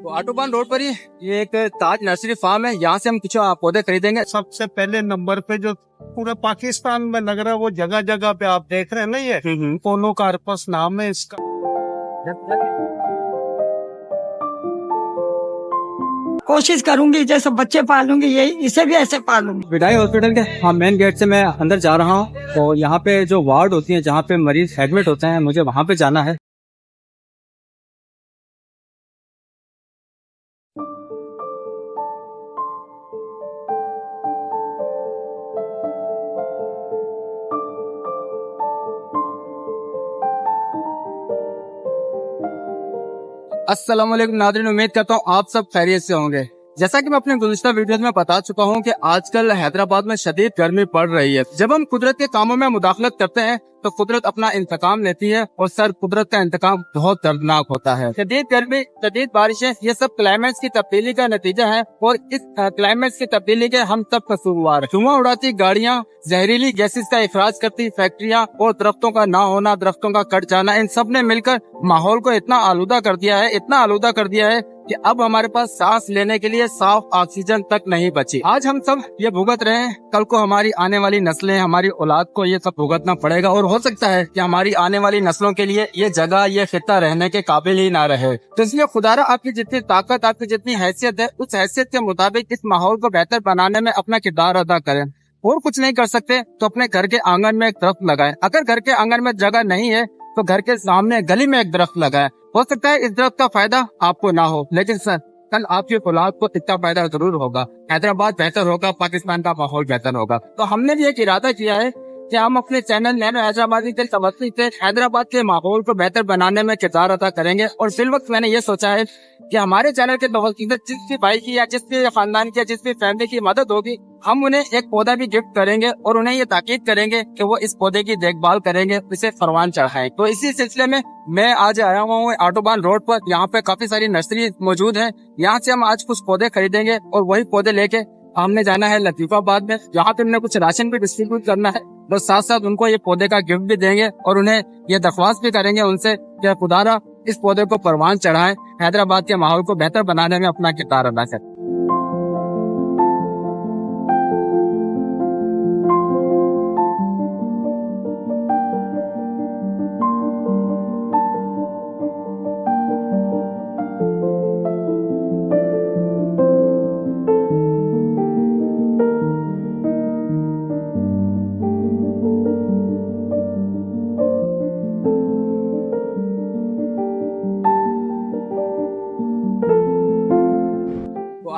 तो autobahn road पर ही ये एक ताज नर्सरी फार्म है। यहाँ से हम कुछ पौधे खरीदेंगे। सबसे पहले नंबर पे जो पूरे पाकिस्तान में लग रहा है वो जगह जगह पे आप देख रहे हैं ना, ये कोनोकार्पस नाम है इसका। कोशिश करूंगी जैसे बच्चे पालूंगी यही इसे भी ऐसे पालूंगी। विदाई हॉस्पिटल के मेन गेट से मैं अंदर जा रहा हूँ। तो यहाँ पे जो वार्ड होती है जहाँ पे मरीज एडमिट होते हैं, मुझे वहाँ पे जाना है। अस्सलाम वालेकुम नाज़रीन, उम्मीद करता हूँ आप सब खैरियत से होंगे। जैसा कि मैं अपने गुज़िश्ता वीडियो में बता चुका हूँ कि आजकल हैदराबाद में शदीद गर्मी पड़ रही है। जब हम कुदरत के कामों में मुदाखलत करते हैं तो कुदरत अपना इंतकाम लेती है और सर कुदरत का इंतकाम बहुत दर्दनाक होता है। शदीद गर्मी, शदीद बारिशें, ये सब क्लाइमेट की तब्दीली का नतीजा है और इस क्लाइमेट की तब्दीली के हम सब कसूरवार। धुआं उड़ाती गाड़ियाँ, जहरीली गैसेस का इखराज करती फैक्ट्रियाँ और दरख्तों का ना होना, दरख्तों का कट जाना, इन सब ने मिलकर माहौल को इतना आलूदा कर दिया है, इतना आलूदा कर दिया है कि अब हमारे पास सांस लेने के लिए साफ ऑक्सीजन तक नहीं बची। आज हम सब ये भुगत रहे हैं, कल को हमारी आने वाली नस्लें, हमारी औलाद को ये सब भुगतना पड़ेगा और हो सकता है कि हमारी आने वाली नस्लों के लिए ये जगह, ये खित्ता रहने के काबिल ही ना रहे। तो इसलिए खुदारा आपकी जितनी ताकत, आपकी जितनी हैसियत है, उस हैसियत के मुताबिक इस माहौल को बेहतर बनाने में अपना किरदार अदा करें। और कुछ नहीं कर सकते तो अपने घर के आंगन में एक दरख्त लगाएं। अगर घर के आंगन में जगह नहीं है तो घर के सामने गली में एक दरख्त लगाएं। हो सकता है इस दरख्त का फायदा आपको ना हो, लेकिन सर कल आपकी औलाद को इतना फायदा जरूर होगा। हैदराबाद बेहतर होगा, पाकिस्तान का माहौल बेहतर होगा। तो हमने भी एक इरादा किया है कि हम अपने चैनल नैनो हैदराबादी के तवज्जो से हैदराबाद के माहौल को बेहतर बनाने में किरदार अदा करेंगे। और फिल वक्त मैंने ये सोचा है कि हमारे चैनल के तवज्जो से जिस भी भाई की या जिस भी खानदान की या जिस भी फैमिली की मदद होगी, हम उन्हें एक पौधा भी गिफ्ट करेंगे और उन्हें ये ताकीद करेंगे कि वो इस पौधे की देखभाल करेंगे, इसे फरमान चढ़ाएं। तो इसी सिलसिले में मैं आज आया हूँ ऑटोबान रोड पर। यहाँ पे काफी सारी नर्सरी मौजूद है। यहाँ से हम आज कुछ पौधे खरीदेंगे और वही पौधे लेके हमने जाना है लतीफाबाद में। यहाँ पे हमने कुछ राशन भी डिस्ट्रीब्यूट करना है और साथ साथ उनको ये पौधे का गिफ्ट भी देंगे और उन्हें ये दरख्वास्त भी करेंगे उनसे कि खुदारा इस पौधे को परवान चढ़ाएं, हैदराबाद के माहौल को बेहतर बनाने में अपना किरदार अदा करें।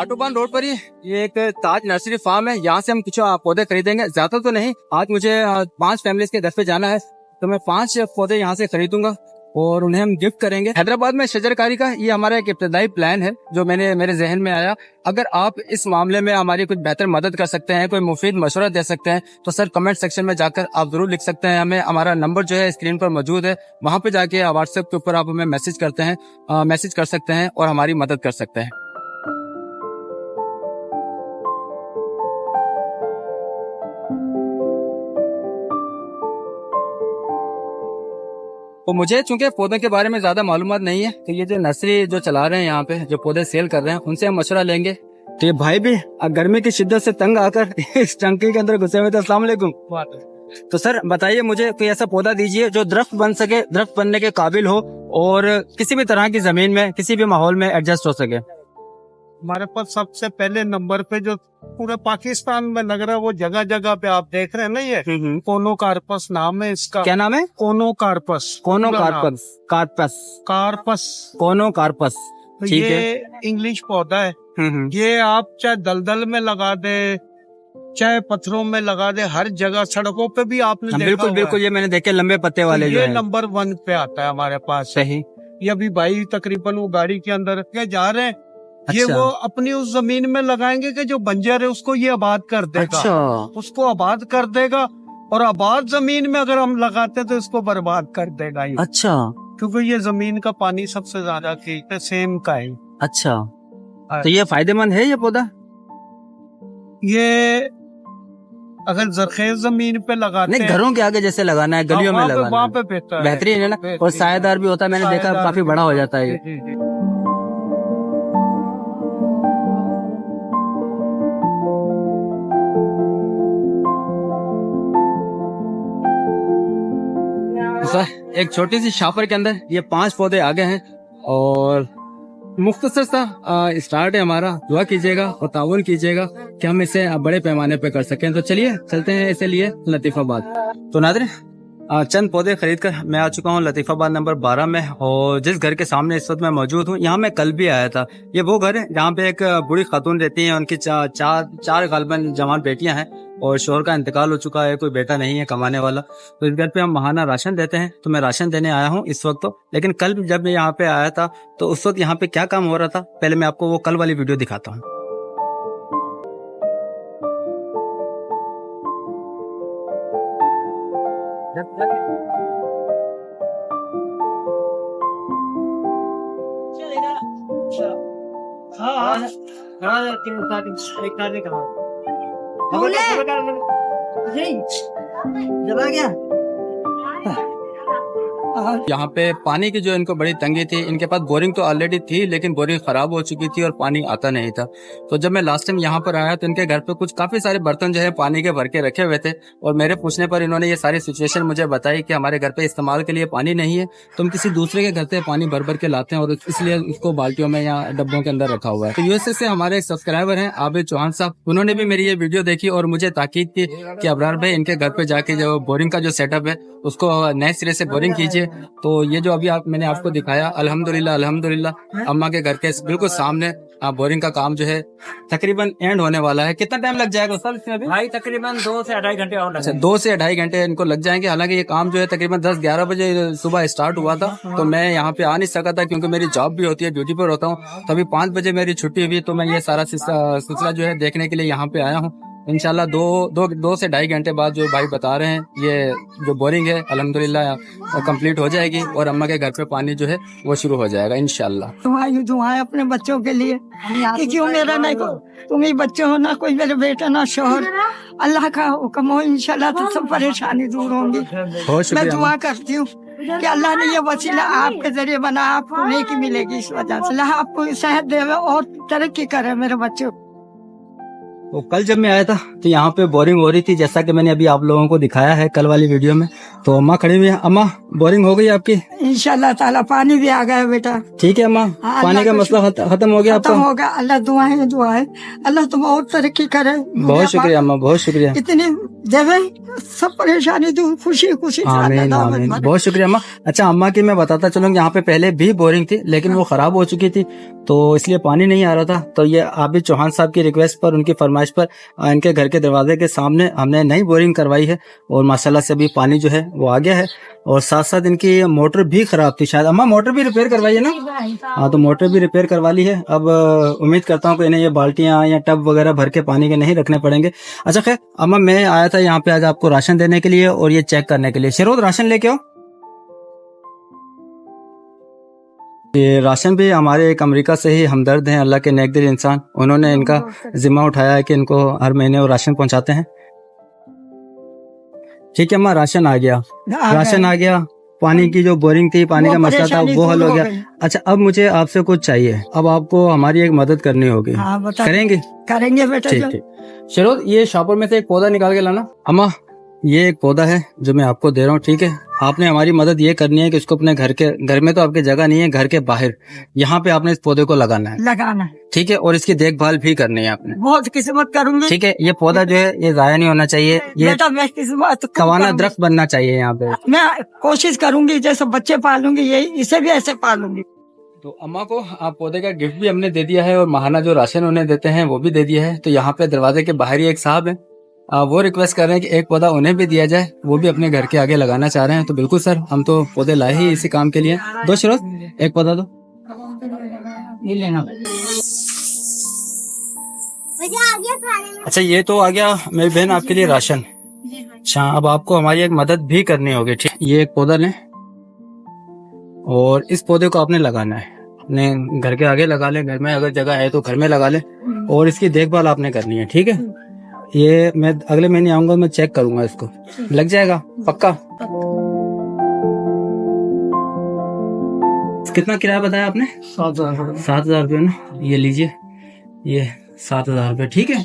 ऑटोबान रोड पर ही ये एक ताज नर्सरी फार्म है। यहाँ से हम कुछ पौधे खरीदेंगे, ज्यादा तो नहीं। आज मुझे 5 फैमिलीज के घर पे जाना है तो मैं 5 पौधे यहाँ से खरीदूंगा और उन्हें हम गिफ्ट करेंगे। हैदराबाद में शजरकारी का ये हमारा एक इब्तदाई प्लान है जो मेरे जहन में आया। अगर आप इस मामले में हमारी कुछ बेहतर मदद कर सकते हैं, कोई मुफीद मशवरा दे सकते हैं, तो सर कमेंट सेक्शन में जाकर आप जरूर लिख सकते हैं हमें। हमारा नंबर जो है स्क्रीन पर मौजूद है, वहाँ पे जाके व्हाट्सएप के ऊपर आप हमें मैसेज कर सकते हैं और हमारी मदद कर सकते हैं। तो मुझे चूंकि पौधों के बारे में ज्यादा मालूमात नहीं है, तो ये जो नर्सरी जो चला रहे हैं यहाँ पे, जो पौधे सेल कर रहे हैं, उनसे हम मशवरा लेंगे। तो ये भाई भी गर्मी की शिद्दत से तंग आकर इस टंकी के अंदर घुसे हुए थे। अस्सलाम वालेकुम। तो सर बताइए, मुझे कोई ऐसा पौधा दीजिए जो दरख्त बन सके, दरख्त बनने के काबिल हो और किसी भी तरह की जमीन में, किसी भी माहौल में एडजस्ट हो सके। हमारे पास सबसे पहले नंबर पे जो पूरे पाकिस्तान में लग रहा है वो जगह जगह पे आप देख रहे हैं ना, ये कोनोकार्पस नाम है इसका। क्या नाम है? कोनोकार्पस। कोनोकार्पस। कार्पस। कोनोकार्पस। तो ठीक ये है। इंग्लिश पौधा है। ये आप चाहे दलदल में लगा दे, चाहे पत्थरों में लगा दे, हर जगह, सड़कों पे भी आपने देखा बिल्कुल होगा। बिल्कुल, ये मैंने देखे लंबे पत्ते वाले तो जो ये है। नंबर 1 पे आता है हमारे पास। सही। ये अभी भाई तकरीबन वो गाड़ी के अंदर के जा रहे हैं। ये अच्छा। वो अपनी उस जमीन में लगाएंगे कि जो बंजर है उसको ये आबाद कर देगा। अच्छा। उसको आबाद कर देगा और आबाद जमीन में अगर हम लगाते तो इसको बर्बाद कर देगा ये। अच्छा। क्योंकि ये जमीन का पानी सबसे ज्यादा सेम का है। अच्छा, तो ये फायदेमंद है ये पौधा? ये अगर जरखेज जमीन पे लगाते नहीं, हैं, घरों के आगे जैसे लगाना है, गलियों में लगाना वहाँ है, पे बेहतर है। बेहतरीन है ना। और सायेदार भी होता है, मैंने देखा काफी बड़ा हो जाता है ये। जी, जी, जी। एक छोटी सी शापर के अंदर ये 5 पौधे आगे हैं और मुख्तसर सा स्टार्ट है हमारा। दुआ कीजिएगा और ताउन कीजिएगा कि हम इसे बड़े पैमाने पे कर सकें। तो चलिए चलते हैं इसे लिए लतीफाबाद। तो नाज़रीन चंद पौधे खरीद कर मैं आ चुका हूँ लतीफाबाद नंबर 12 में, और जिस घर के सामने इस वक्त मैं मौजूद हूँ यहाँ मैं कल भी आया था। ये वो घर है जहाँ पे एक बूढ़ी खातून रहती है, उनकी चार गालबन जवान बेटियां हैं और शोहर का इंतकाल हो चुका है, कोई बेटा नहीं है कमाने वाला। तो इस घर पे हम महाना राशन देते हैं, तो मैं राशन देने आया हूँ इस वक्त। तो लेकिन कल जब मैं यहाँ पे आया था तो उस वक्त यहाँ पे क्या काम हो रहा था, पहले मैं आपको वो कल वाली वीडियो दिखाता हूँ। यहाँ पे पानी की जो इनको बड़ी तंगी थी, इनके पास बोरिंग तो ऑलरेडी थी लेकिन बोरिंग खराब हो चुकी थी और पानी आता नहीं था। तो जब मैं लास्ट टाइम यहाँ पर आया तो इनके घर पे कुछ काफी सारे बर्तन जो है पानी के भर के रखे हुए थे, और मेरे पूछने पर इन्होंने ये सारी सिचुएशन मुझे बताई कि हमारे घर पे इस्तेमाल के लिए पानी नहीं है, तो हम किसी दूसरे के घर से पानी भर भर के लाते हैं और इसलिए उसको बाल्टियों में या डब्बों के अंदर रखा हुआ है। तो यूएसए से हमारे सब्सक्राइबर हैं आबिद चौहान साहब, उन्होंने भी मेरी ये वीडियो देखी और मुझे ताकीद की कि अबरार भाई इनके घर पे जाके जो बोरिंग का जो सेटअप है उसको नए सिरे से बोरिंग कीजिए। तो ये जो अभी मैंने आपको दिखाया, अल्हम्दुलिल्लाह अम्मा के घर के बिल्कुल सामने बोरिंग का काम जो है तकरीबन एंड होने वाला है। कितना टाइम लग जाएगा सर इसमें अभी? भाई तकरीबन 2 से 2.5 घंटे और अच्छा, 2 से 2.5 घंटे इनको लग जाएंगे। हालांकि ये काम जो है तकरीबन 10-11 बजे सुबह स्टार्ट हुआ था, तो मैं यहाँ पे आ नहीं सका था क्योंकि मेरी जॉब भी होती है, ड्यूटी पर होता हूँ। तो अभी 5 बजे मेरी छुट्टी हुई, तो मैं ये सारा सिलसिला जो है देखने के लिए यहाँ पे आया हूँ। इंशाल्लाह 2 से 2.5 घंटे बाद जो भाई बता रहे हैं ये जो बोरिंग है अल्हम्दुलिल्लाह कंप्लीट हो जाएगी और अम्मा के घर पे पानी जो है वो शुरू हो जाएगा इंशाल्लाह। तुम्हारी दुआएं अपने बच्चों के लिए कि क्यों मेरा नहीं को तुम ही बच्चे हो, ना कोई मेरे बेटा ना शोहर। अल्लाह का हुक्म हो इंशाल्लाह तो सब परेशानी दूर होंगी। मैं दुआ करती हूँ कि अल्लाह ने ये वसीला आपके जरिए बना, आपको नेकी मिलेगी इस वजह से। अल्लाह आपको सेहत देवे और तरक्की करे मेरे बच्चों। तो कल जब मैं आया था तो यहाँ पे बोरिंग हो रही थी, जैसा कि मैंने अभी आप लोगों को दिखाया है कल वाली वीडियो में। तो अम्मा खड़ी हुई है। अम्मा बोरिंग हो गई आपकी? इंशाल्लाह ताला पानी भी आ गया बेटा। ठीक है अम्मा, पानी का मसला खत्म हो गया आपका? खत्म हो गया। अल्लाह दुआएं अल्लाह तुम और तरक्की करे। बहुत शुक्रिया अम्मा, बहुत शुक्रिया। इतनी देवे सब परेशानी दूर, खुशी आमीन आमीन, बहुत शुक्रिया अम्मा। अच्छा अम्मा की मैं बताता चलूँ, यहाँ पे पहले भी बोरिंग थी लेकिन वो खराब हो चुकी थी, तो इसलिए पानी नहीं आ रहा था। तो ये आबिद चौहान साहब की रिक्वेस्ट पर, उनकी फरमाइश पर इनके घर के दरवाजे के सामने हमने नई बोरिंग करवाई है और माशाल्लाह से अभी पानी जो है वो आ गया है। और साथ साथ इनकी मोटर भी खराब थी शायद। अम्मा मोटर भी रिपेयर करवाई है ना? हाँ, तो मोटर भी रिपेयर करवा ली है। अब उम्मीद करता हूँ कि इन्हें ये बाल्टियां या टब वगैरह भर के पानी के नहीं रखने पड़ेंगे। अच्छा खैर अम्मा, मैं आया था यहाँ पे आज आपको राशन देने के लिए और ये चेक करने के लिए। शरोद राशन लेके आओ। ये राशन भी हमारे एक अमेरिका से ही हमदर्द हैं, अल्लाह के नेक दिल इंसान, उन्होंने इनका जिम्मा उठाया है कि इनको हर महीने वो राशन पहुंचाते हैं। ठीक है अम्मा, राशन आ गया, राशन आ गया। पानी की जो बोरिंग थी, पानी का मसला था, वो हल हो गया। अच्छा अब मुझे आपसे कुछ चाहिए, अब आपको हमारी एक मदद करनी होगी। करेंगे? करेंगे बेटा। ठीक ठीक। शरोद ये शॉपर में से एक पौधा निकाल के लाना। अम्मा ये एक पौधा है जो मैं आपको दे रहा हूँ, ठीक है? आपने हमारी मदद ये करनी है कि इसको अपने घर में तो आपकी जगह नहीं है, घर के बाहर यहाँ पे आपने इस पौधे को लगाना है, ठीक है? और इसकी देखभाल भी करनी है आपने। बहुत किस्मत करूंगी, ठीक है? ये पौधा जो है ये जाया नहीं होना चाहिए, ये किस्मत कवाना दरख्त बनना चाहिए यहाँ पे। मैं कोशिश करूंगी, जैसे बच्चे पालूंगी यही इसे भी ऐसे पालूंगी। तो अम्मा को आप पौधे का गिफ्ट भी हमने दे दिया है और महाना जो राशन उन्हें देते हैं वो भी दे दिया है। तो यहाँ पे दरवाजे के बाहर ही एक साहब है, वो रिक्वेस्ट कर रहे हैं कि एक पौधा उन्हें भी दिया जाए, वो भी अपने घर के आगे लगाना चाह रहे हैं। तो बिल्कुल सर, हम तो पौधे लाए ही इसी काम के लिए। दो शरोद एक पौधा दो। ये लेना। अच्छा ये तो आ गया मेरी बहन आपके लिए राशन। अच्छा अब आपको हमारी एक मदद भी करनी होगी, ठीक? ये एक पौधा लें और इस पौधे को आपने लगाना है, अपने घर के आगे लगा ले, घर में अगर जगह है तो घर में लगा ले, और इसकी देखभाल आपने करनी है, ठीक है? ये मैं अगले महीने आऊंगा, मैं चेक करूंगा, इसको लग जाएगा पक्का। कितना किराया बताया आपने? 7,000 रुपये ना? ये लीजिए, ये 7,000 रुपये, ठीक है?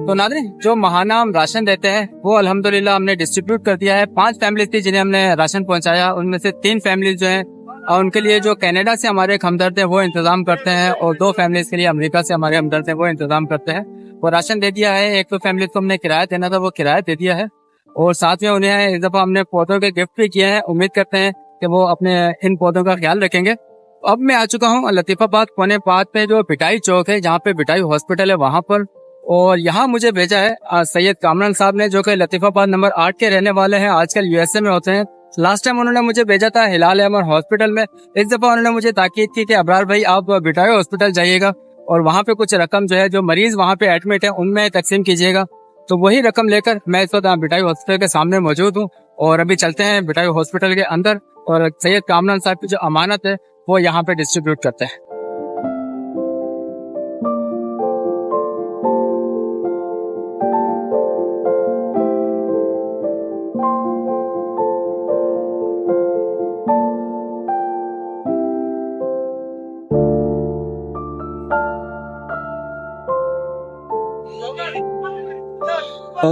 तो नाज़रीन, जो महाना हम राशन देते हैं वो अल्हम्दुलिल्लाह हमने डिस्ट्रीब्यूट कर दिया है। 5 फैमिलीज थी जिन्हें हमने राशन पहुंचाया, उनमें से 3 फैमिलीज जो हैं और उनके लिए जो कनाडा से हमारे एक हमदर्द है वो इंतजाम करते हैं, और 2 फैमिलीज के लिए अमेरिका से हमारे हमदर्द है वो इंतजाम करते हैं। वो राशन दे दिया है। एक तो फैमिली को हमने किराया देना था, वो किराया दे दिया है, और साथ में उन्हें इस दफा हमने पौधों के गिफ्ट भी किए हैं। उम्मीद करते हैं कि वो अपने इन पौधों का ख्याल रखेंगे। अब मैं आ चुका हूँ लतीफाबाद पौने 5 पे जो बिटाई चौक है, जहाँ पे बिटाई हॉस्पिटल है वहाँ पर, और यहाँ मुझे भेजा है सैयद कामरान साहब ने, जो कि लतीफाबाद नंबर 8 के रहने वाले हैं, आजकल यूएसए में होते हैं। लास्ट टाइम उन्होंने मुझे भेजा था हिलाल अहमद हॉस्पिटल में। इस दफा उन्होंने मुझे ताकीद की कि अबरार भाई आप बिटाई हॉस्पिटल जाइएगा और वहाँ पे कुछ रकम जो है जो मरीज वहाँ पे एडमिट है उनमें तकसीम कीजिएगा। तो वही रकम लेकर मैं इस वक्त बिटाई हॉस्पिटल के सामने मौजूद हूँ, और अभी चलते हैं बिटाई हॉस्पिटल के अंदर, और सैयद कामरान साहब की जो अमानत है वो यहाँ पे डिस्ट्रीब्यूट करते हैं।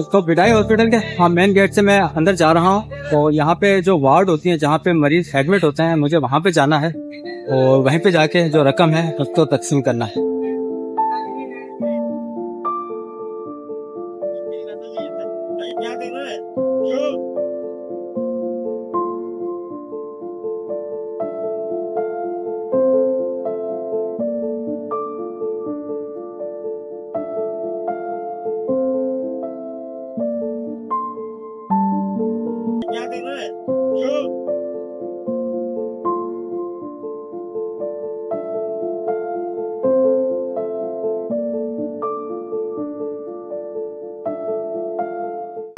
तो बिटाई हॉस्पिटल के मेन गेट से मैं अंदर जा रहा हूँ, तो यहाँ पे जो वार्ड होती है जहाँ पे मरीज एडमिट होते हैं, मुझे वहाँ पे जाना है और वहीं पे जाके जो रकम है उसको तकसीम करना है।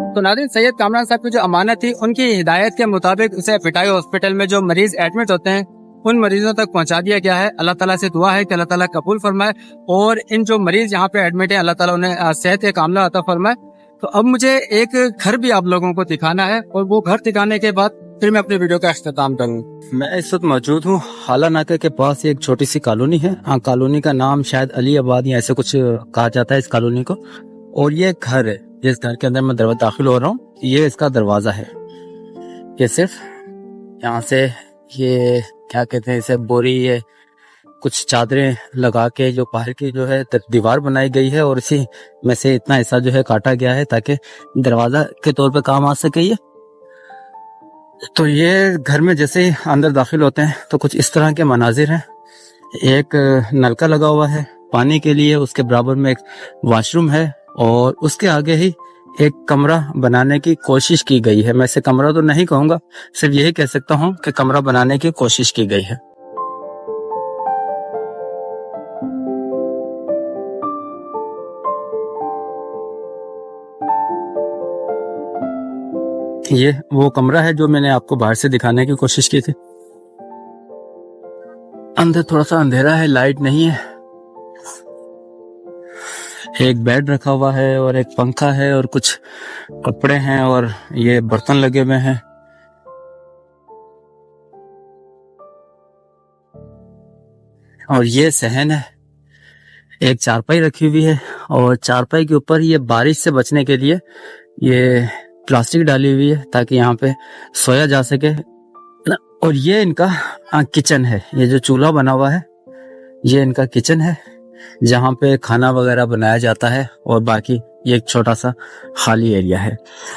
तो नाज़रीन, सैयद कामरान साहब की जो अमानत थी उनकी हिदायत के मुताबिक उसे बिटाई हॉस्पिटल में जो मरीज एडमिट होते हैं उन मरीजों तक पहुंचा दिया गया है। अल्लाह ताला से दुआ है कि अल्लाह ताला कबूल फरमाए, और इन जो मरीज यहाँ पे एडमिट है अल्लाह ताला उन्हें सेहत कामला अता फरमाए। तो अब मुझे एक घर भी आप लोगों को दिखाना है, और वो घर दिखाने के बाद फिर मैं अपनी वीडियो का अख्ताम करूँगा। मैं इस वक्त मौजूद हूँ हाला नाका के पास, एक छोटी सी कॉलोनी है। हाँ, कॉलोनी का नाम शायद अली आबाद या ऐसे कुछ कहा जाता है इस कॉलोनी को, और ये घर है जिस घर के अंदर मैं दाखिल हो रहा हूँ। ये इसका दरवाजा है। ये सिर्फ यहाँ से ये क्या कहते हैं इसे, बोरी, ये कुछ चादरें लगा के जो बाहर की जो है दीवार बनाई गई है, और इसी में से इतना हिस्सा जो है काटा गया है ताकि दरवाजा के तौर पे काम आ सके ये। तो ये घर में जैसे ही अंदर दाखिल होते हैं तो कुछ इस तरह के मनाजिर हैं। एक नलका लगा हुआ है पानी के लिए, उसके बराबर में एक वॉशरूम है, और उसके आगे ही एक कमरा बनाने की कोशिश की गई है। मैं इसे कमरा तो नहीं कहूँगा, सिर्फ यही कह सकता हूँ कि कमरा बनाने की कोशिश की गई है। ये वो कमरा है जो मैंने आपको बाहर से दिखाने की कोशिश की थी। अंदर थोड़ा सा अंधेरा है, लाइट नहीं है। एक बेड रखा हुआ है और एक पंखा है और कुछ कपड़े हैं और ये बर्तन लगे हुए हैं। और ये सहन है, एक चारपाई रखी हुई है, और चारपाई के ऊपर ये बारिश से बचने के लिए ये प्लास्टिक डाली हुई है ताकि यहाँ पे सोया जा सके। और ये इनका किचन है। ये जो चूल्हा बना हुआ है ये इनका किचन है जहाँ पे खाना वगैरह बनाया जाता है, और बाकी ये एक छोटा सा खाली एरिया है।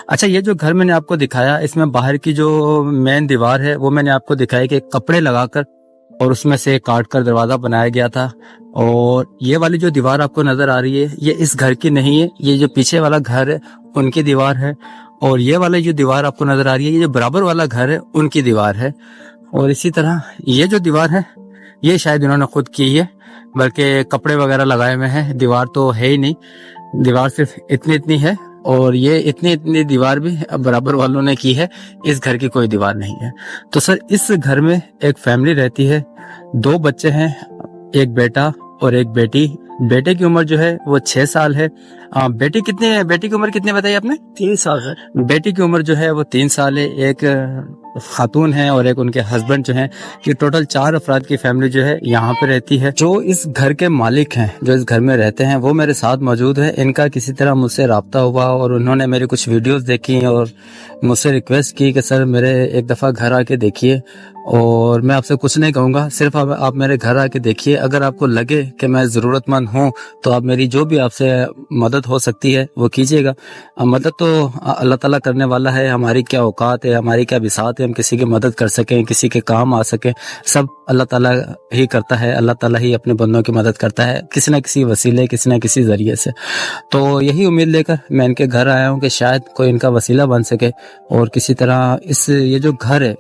अच्छा, ये जो घर मैंने आपको दिखाया इसमें बाहर की जो मेन दीवार है वो मैंने आपको दिखाई कि कपड़े लगाकर और उसमें से काट कर दरवाजा बनाया गया था। और ये वाली जो दीवार आपको नजर आ रही है ये इस घर की नहीं है, ये जो पीछे वाला घर है उनकी दीवार है। और ये वाली जो दीवार आपको नजर आ रही है ये जो बराबर वाला घर है उनकी दीवार है। और इसी तरह ये जो दीवार है ये शायद इन्होंने खुद की है, बल्कि कपड़े वगैरह लगाए हुए हैं। दीवार तो है ही नहीं, दीवार सिर्फ इतनी इतनी है, और ये इतनी इतनी दीवार भी बराबर वालों ने की है, इस घर की कोई दीवार नहीं है। तो सर, इस घर में एक फैमिली रहती है, 2 बच्चे हैं, एक बेटा और एक बेटी। बेटे की उम्र जो है वो 6 साल है। बेटी की उम्र कितनी बताई आपने? 3 साल है। बेटी की उम्र जो है वो 3 साल है। एक खातून हैं और एक उनके हस्बैंड जो हैं, कि टोटल 4 अफराद की फैमिली जो है यहाँ पे रहती है। जो इस घर के मालिक हैं, जो इस घर में रहते हैं, वो मेरे साथ मौजूद है। इनका किसी तरह मुझसे रब्ता हुआ और उन्होंने मेरी कुछ वीडियोस देखी और मुझसे रिक्वेस्ट की कि सर मेरे एक दफ़ा घर आके देखिए, और मैं आपसे कुछ नहीं कहूँगा, सिर्फ आप मेरे घर आके देखिए। अगर आपको लगे कि मैं ज़रूरतमंद हूँ तो आप मेरी जो भी आपसे मदद हो सकती है वो कीजिएगा। मदद तो अल्लाह ताला करने वाला है, हमारी क्या औकात है, हमारी क्या बिसात है, हम किसी की मदद कर सकें, किसी के काम आ सकें, सब अल्लाह ताला ही करता है। अल्लाह ताला ही अपने बंदों की मदद करता है किसी न किसी वसीले, किसी न किसी ज़रिए से। तो यही उम्मीद लेकर मैं इनके घर आया हूँ कि शायद कोई इनका वसीला बन सके और किसी तरह ये जो घर है,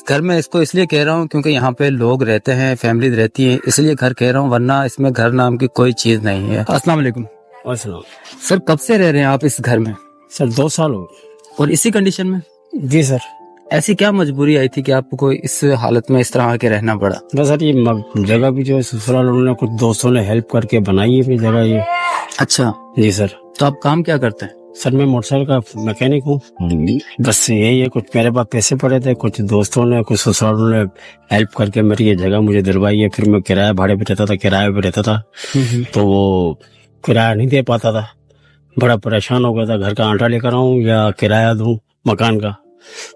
घर में इसको इसलिए कह रहा हूँ क्योंकि यहाँ पे लोग रहते हैं, फैमिली रहती है, इसलिए घर कह रहा हूँ, वरना इसमें घर नाम की कोई चीज नहीं है। अस्सलाम वालेकुम। सर कब से रह रहे हैं आप इस घर में? सर 2 साल हो गए। और इसी कंडीशन में? जी सर। ऐसी क्या मजबूरी आई थी कि आपको इस हालत में इस तरह के रहना पड़ा? बस सर ये जगह भी जो है ससुराल उन्होंने कुछ दोस्तों ने हेल्प करके बनाई है फिर जगह ये। अच्छा जी सर। तो आप काम क्या करते हैं? सर मैं मोटरसाइकिल का मैकेनिक हूँ। बस यही है, कुछ मेरे पास पैसे पड़े थे, कुछ दोस्तों ने, कुछ ससुराल ने हेल्प करके मेरी ये जगह मुझे दिलवाई है। फिर मैं किराया भाड़े पे रहता था, किराए पे रहता था, तो वो किराया नहीं दे पाता था, बड़ा परेशान हो गया था। घर का आटा लेकर आऊँ या किराया दूँ मकान का,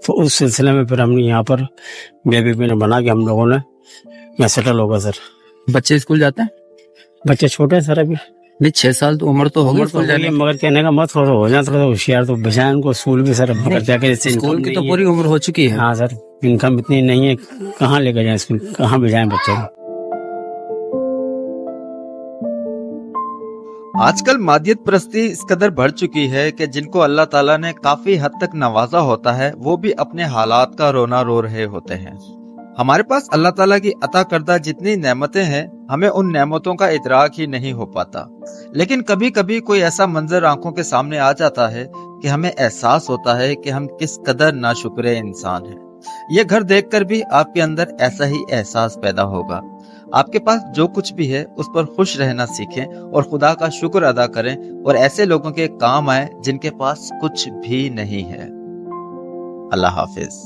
तो उस सिलसिले में फिर हमने यहाँ पर बेबी ने बना के हम लोगों ने यहाँ सेटल होगा सर। बच्चे स्कूल जाते हैं? बच्चे छोटे हैं सर अभी। नहीं 6 साल तो उम्र तो होगी स्कूल जाने की। मगर कहने का मत हो जाए थोड़ा होशियार तो बचाए उनको स्कूल भी सर। स्कूल की तो पूरी उम्र हो चुकी है। हाँ सर, इनकम इतनी नहीं है, कहाँ लेकर जाए स्कूल, कहाँ भेजाएं बच्चों को। आजकल मादियत परस्ती इस कदर बढ़ चुकी है कि जिनको अल्लाह ताला ने काफी हद तक नवाजा होता है वो भी अपने हालात का रोना रो रहे होते हैं। हमारे पास अल्लाह ताला की अता करदा जितनी नेमतें हैं, हमें उन नेमतों का इदराक ही नहीं हो पाता। लेकिन कभी कभी कोई ऐसा मंजर आंखों के सामने आ जाता है कि हमें एहसास होता है कि हम किस कदर नाशुक्रे इंसान हैं। ये घर देखकर भी आपके अंदर ऐसा ही एहसास पैदा होगा। आपके पास जो कुछ भी है उस पर खुश रहना सीखें और खुदा का शुक्र अदा करें और ऐसे लोगों के काम आए जिनके पास कुछ भी नहीं है। अल्लाह हाफिज।